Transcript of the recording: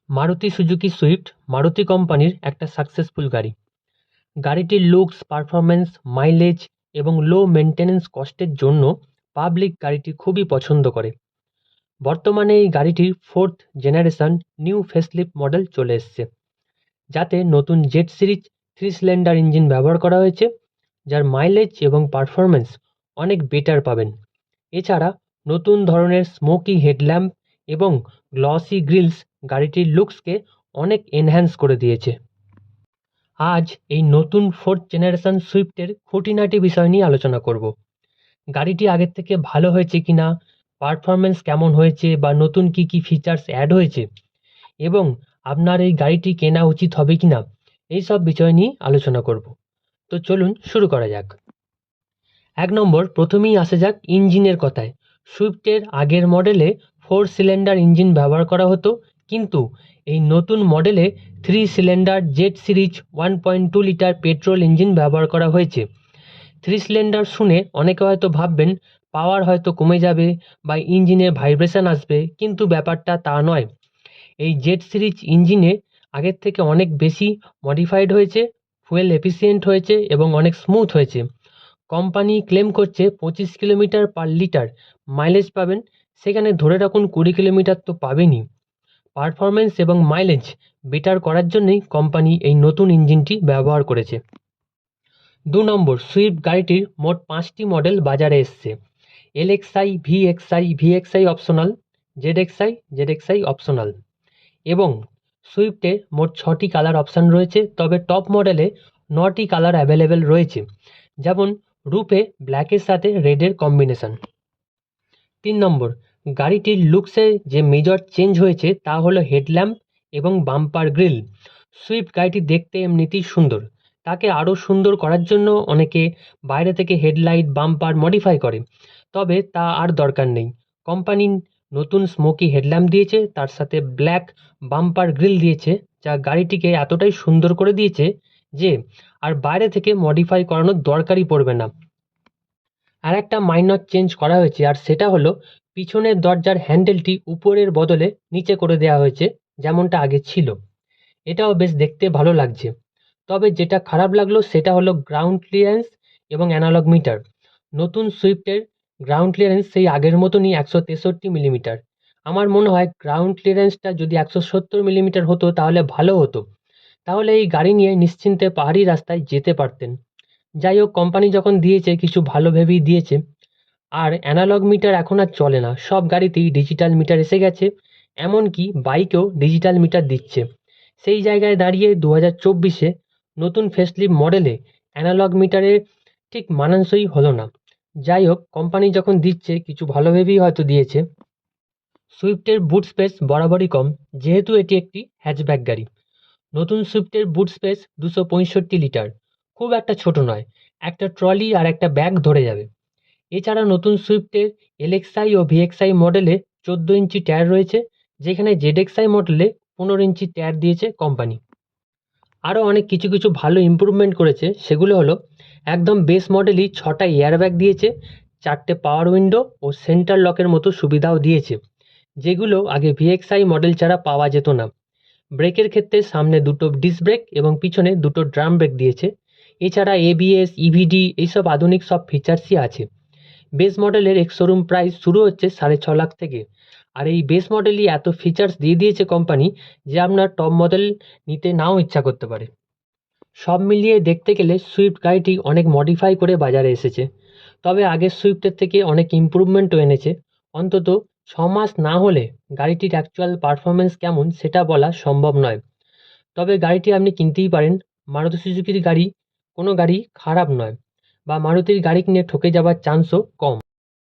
Maruti Suzuki Swift Maruti কোম্পানির একটা successful গাড়ি। গাড়িটির লুকস, পারফরম্যান্স, মাইলেজ এবং লো মেনটেন্যান্স কস্টের জন্য পাবলিক গাড়িটি খুবই পছন্দ করে। বর্তমানে এই গাড়িটির 4th generation new facelift model চলে এসছে, যাতে নতুন জেড সিরিজ 3 সিলিন্ডার ইঞ্জিন ব্যবহার করা হয়েছে, যার মাইলেজ এবং পারফরম্যান্স অনেক বেটার পাবেন। এছাড়া নতুন ধরনের স্মোকি হেডল্যাম্প এবং গ্লসি গ্রিলস গাড়িটির লুকসকে অনেক এনহ্যান্স করে দিয়েছে। আজ এই নতুন 4th জেনারেশন সুইফটের খুঁটিনাটি বিষয় নিয়ে আলোচনা করব। গাড়িটি আগের থেকে ভালো হয়েছে কিনা, পারফরম্যান্স কেমন হয়েছে বা নতুন কি কি ফিচার্স অ্যাড হয়েছে, এবং আপনার এই গাড়িটি কেনা উচিত হবে কিনা, এই সব বিষয় নিয়ে আলোচনা করব। তো চলুন শুরু করা যাক। 1 নম্বর, প্রথমেই আসা যাক ইঞ্জিনের কথায়। সুইফটের আগের মডেলে 4 সিলিন্ডার ইঞ্জিন ব্যবহার করা হতো, কিন্তু এই নতুন মডেলে 3 cylinder Z series 1.2 litre petrol engine ব্যবহার করা হয়েছে। 3 সিলিন্ডার শুনে অনেকে হয়তো ভাববেন পাওয়ার হয়তো কমে যাবে বা ইঞ্জিনে ভাইব্রেশন আসবে, কিন্তু ব্যাপারটা তা নয়। এই জেড সিরিজ ইঞ্জিনে আগের থেকে অনেক বেশি মডিফাইড হয়েছে, ফুয়েল এফিসিয়েন্ট হয়েছে এবং অনেক স্মুথ হয়েছে। কোম্পানি ক্লেম করছে 25 কিলোমিটার পার লিটার মাইলেজ পাবেন, সেখানে ধরে রাখুন 20 কিলোমিটার তো পাবেনই। পারফরমেন্স এবং মাইলেজ বেটার করার জন্যই কোম্পানি এই নতুন ইঞ্জিনটি ব্যবহার করেছে। 2 নম্বর, সুইফট গাড়িটির মোট 5টি মডেল বাজারে এসছে। LXi, VXI optional, ZXI optional, এবং সুইফটে মোট 6টি কালার অপশান রয়েছে, তবে টপ মডেলে 9টি কালার অ্যাভেলেবেল রয়েছে, যেমন রূপে ব্ল্যাকের সাথে রেডের কম্বিনেশন। 3 নম্বর, গাড়িটির লুকসে যে মেজর চেঞ্জ হয়েছে তা হলো হেডল্যাম্প এবং বাম্পার গ্রিল। সুইফট গাড়িটি দেখতে এমনিতেই সুন্দর, তাকে আরও সুন্দর করার জন্য অনেকে বাইরে থেকে হেডলাইট, বাম্পার মডিফাই করে, তবে তা আর দরকার নেই। কোম্পানি নতুন স্মোকি হেডল্যাম্প দিয়েছে, তার সাথে ব্ল্যাক বাম্পার গ্রিল দিয়েছে, যা গাড়িটিকে এতটাই সুন্দর করে দিয়েছে যে আর বাইরে থেকে মডিফাই করানোর দরকারই পড়বে না। আর একটা মাইনর চেঞ্জ করা হয়েছে, আর সেটা হলো পিছনের দরজার হ্যান্ডেলটি উপরের বদলে নিচে করে দেওয়া হয়েছে, যেমনটা আগে ছিল। এটাও বেশ দেখতে ভালো লাগছে। তবে যেটা খারাপ লাগলো সেটা হলো গ্রাউন্ড ক্লিয়ারেন্স এবং অ্যানালগ মিটার। নতুন সুইফটের গ্রাউন্ড ক্লিয়ারেন্স সেই আগের মতনই 163 মিলিমিটার। আমার মনে হয় গ্রাউন্ড ক্লিয়ারেন্সটা যদি 170 মিলিমিটার হতো তাহলে ভালো হতো, তাহলে এই গাড়ি নিয়ে নিশ্চিন্তে পাহাড়ি রাস্তায় যেতে পারতেন। যাই হোক, কোম্পানি যখন দিয়েছে কিছু ভালো ভেবেই দিয়েছে। আর অ্যানালগ মিটার এখন আর চলে না, সব গাড়িতেই ডিজিটাল মিটার এসে গেছে, এমনকি বাইকেও ডিজিটাল মিটার দিচ্ছে। সেই জায়গায় দাঁড়িয়ে 2024-এ নতুন ফেসলিফট মডেলে অ্যানালগ মিটারের ঠিক মানানসই হলো না। যাই হোক, কোম্পানি যখন দিচ্ছে কিছু ভালো ভেবেই হয়তো দিয়েছে। সুইফটের বুট স্পেস বরাবরই কম, যেহেতু এটি একটি হ্যাচব্যাক গাড়ি। নতুন সুইফটের বুট স্পেস 265 লিটার, খুব একটা ছোট নয়, একটা ট্রলি আর একটা ব্যাগ ধরে যাবে। এছাড়া নতুন সুইফটের এলএক্সআই ও ভিএক্সআই মডেলে 14 ইঞ্চি টায়ার রয়েছে, যেখানে জেডএক্সআই মডেলে 15 ইঞ্চি টায়ার দিয়েছে কোম্পানি। আরও অনেক কিছু কিছু ভালো ইমপ্রুভমেন্ট করেছে, সেগুলো হলো একদম বেস মডেলই 6টা এয়ারব্যাগ দিয়েছে, 4টে পাওয়ার উইন্ডো ও সেন্টার লকের মতো সুবিধাও দিয়েছে, যেগুলো আগে ভিএক্সআই মডেল ছাড়া পাওয়া যেত না। ব্রেকের ক্ষেত্রে সামনে 2টো ডিস্ক ব্রেক এবং পিছনে 2টো ড্রাম ব্রেক দিয়েছে। এছাড়া এবিএস, ইভিডি এইসব আধুনিক সব ফিচার্সই আছে। বেস মডেলের এক্স শোরুম প্রাইস শুরু হচ্ছে 6.5 লাখ থেকে, আর এই বেস মডেলই এত ফিচার্স দিয়ে দিয়েছে কোম্পানি যে আপনার টপ মডেল নিতে নাও ইচ্ছা করতে পারে। সব মিলিয়ে দেখতে গেলে সুইফট গাড়িটি অনেক মডিফাই করে বাজারে এসেছে, তবে আগের সুইফটের থেকে অনেক ইমপ্রুভমেন্টও এনেছে। অন্তত 6 মাস না হলে গাড়িটির অ্যাকচুয়াল পারফরমেন্স কেমন সেটা বলা সম্ভব নয়, তবে গাড়িটি আপনি কিনতেই পারেন। মারুতি সুজুকির গাড়ি কোনো গাড়ি খারাপ নয়, বা মারুতির গাড়ি কিনে ঠকে যাওয়ার চান্সও কম।